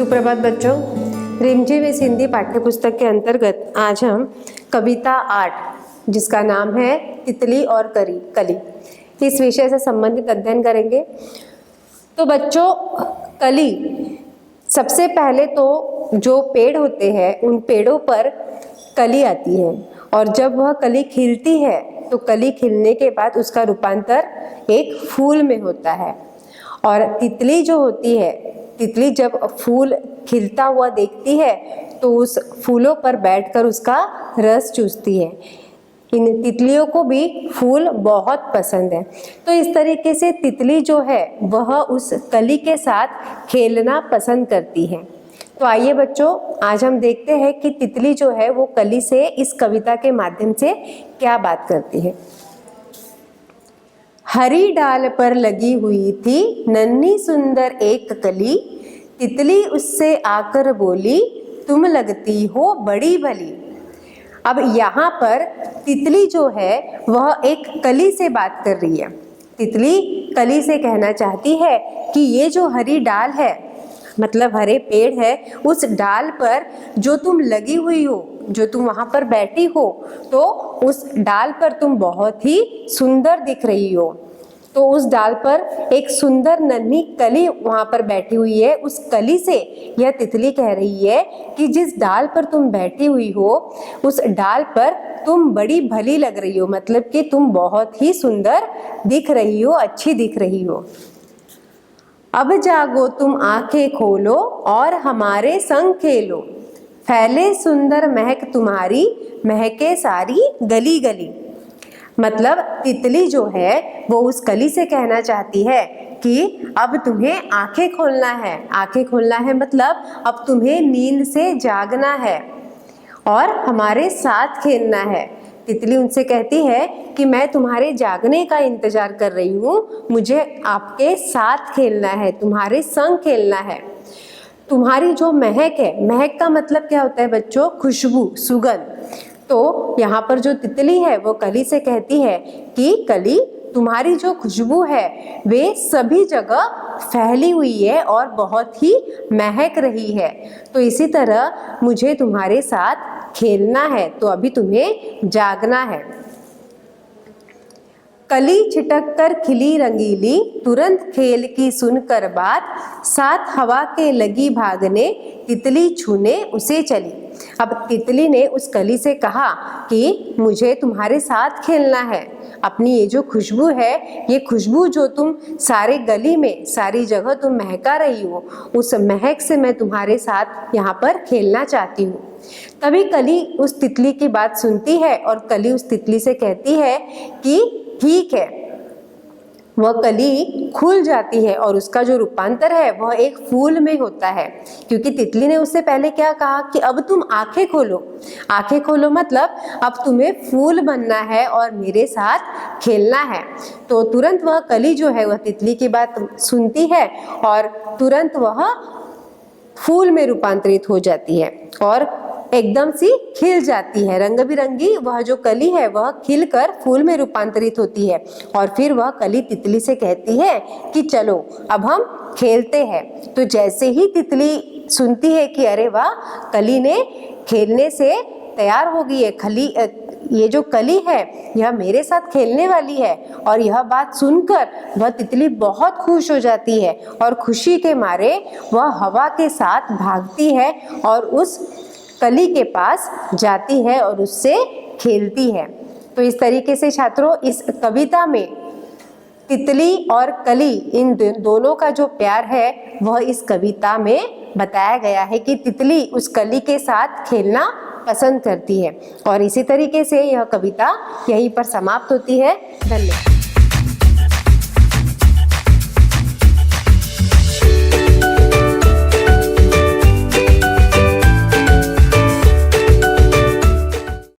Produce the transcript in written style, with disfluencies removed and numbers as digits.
सुप्रभात बच्चों, रिमझिम इस हिंदी पाठ्यपुस्तक के अंतर्गत आज हम कविता 8 जिसका नाम है तितली और कली, इस विषय से संबंधित अध्ययन करेंगे। तो बच्चों, कली, सबसे पहले तो जो पेड़ होते हैं उन पेड़ों पर कली आती है और जब वह कली खिलती है तो कली खिलने के बाद उसका रूपांतर एक फूल में होता है। और तितली जो होती है, तितली जब फूल खिलता हुआ देखती है तो उस फूलों पर बैठकर उसका रस चूसती है। इन तितलियों को भी फूल बहुत पसंद है। तो इस तरीके से तितली जो है वह उस कली के साथ खेलना पसंद करती है। तो आइए बच्चों, आज हम देखते हैं कि तितली जो है वो कली से इस कविता के माध्यम से क्या बात करती है। हरी डाल पर लगी हुई थी नन्ही सुंदर एक कली, तितली उससे आकर बोली, तुम लगती हो बड़ी भली। अब यहाँ पर तितली जो है वह एक कली से बात कर रही है। तितली कली से कहना चाहती है कि ये जो हरी डाल है, मतलब हरे पेड़ है, उस डाल पर जो तुम लगी हुई हो, जो तुम वहाँ पर बैठी हो, तो उस डाल पर तुम बहुत ही सुंदर दिख रही हो। तो उस डाल पर एक सुंदर नन्ही कली वहाँ पर बैठी हुई है। उस कली से यह तितली कह रही है कि जिस डाल पर तुम बैठी हुई हो, उस डाल पर तुम बड़ी भली लग रही हो, मतलब कि तुम बहुत ही सुंदर दिख रही हो, अच्छी दिख रही हो। अब जागो तुम आंखें खोलो और हमारे संग खेलो, फैले सुंदर महक तुम्हारी, महके सारी गली गली। मतलब तितली जो है वो उस कली से कहना चाहती है कि अब तुम्हें आंखें खोलना है। आंखें खोलना है मतलब अब तुम्हें नींद से जागना है और हमारे साथ खेलना है। तितली उनसे कहती है कि मैं तुम्हारे जागने का इंतजार कर रही हूँ, मुझे आपके साथ खेलना है, तुम्हारे संग खेलना है। तुम्हारी जो महक है, महक का मतलब क्या होता है बच्चों? खुशबू, सुगंध। तो यहाँ पर जो तितली है वो कली से कहती है कि कली, तुम्हारी जो खुशबू है वे सभी जगह फैली हुई है और बहुत ही महक रही है। तो इसी तरह मुझे तुम्हारे साथ खेलना है, तो अभी तुम्हें जागना है। कली छिटक कर खिली रंगीली, तुरंत खेल की सुनकर बात, साथ हवा के लगी भागने, तितली छूने उसे चली। अब तितली ने उस कली से कहा कि मुझे तुम्हारे साथ खेलना है। अपनी ये जो खुशबू है, ये खुशबू जो तुम सारे गली में, सारी जगह तुम महका रही हो, उस महक से मैं तुम्हारे साथ यहाँ पर खेलना चाहती हूँ। तभी कली उस तितली की बात सुनती है और कली उस तितली से कहती है कि ठीक है। वह कली खुल जाती है और उसका जो रूपांतर है वह एक फूल में होता है, क्योंकि तितली ने उससे पहले क्या कहा कि अब तुम आंखें खोलो। आंखें खोलो मतलब अब तुम्हें फूल बनना है और मेरे साथ खेलना है। तो तुरंत वह कली जो है वह तितली की बात सुनती है और तुरंत वह फूल में रूपांतरित हो जाती है और एकदम सी खिल जाती है। रंग बिरंगी वह जो कली है वह खिलकर फूल में रूपांतरित होती है और फिर वह कली तितली से कहती है कि चलो अब हम खेलते हैं। तो जैसे ही तितली सुनती है कि अरे वाह, कली ने खेलने से तैयार हो गई है, ये जो कली है यह मेरे साथ खेलने वाली है, और यह बात सुनकर वह तितली बहुत खुश हो जाती है और खुशी के मारे वह हवा के साथ भागती है और उस कली के पास जाती है और उससे खेलती है। तो इस तरीके से छात्रों, इस कविता में तितली और कली, इन दोनों का जो प्यार है वह इस कविता में बताया गया है कि तितली उस कली के साथ खेलना पसंद करती है। और इसी तरीके से यह कविता यहीं पर समाप्त होती है। धन्यवाद।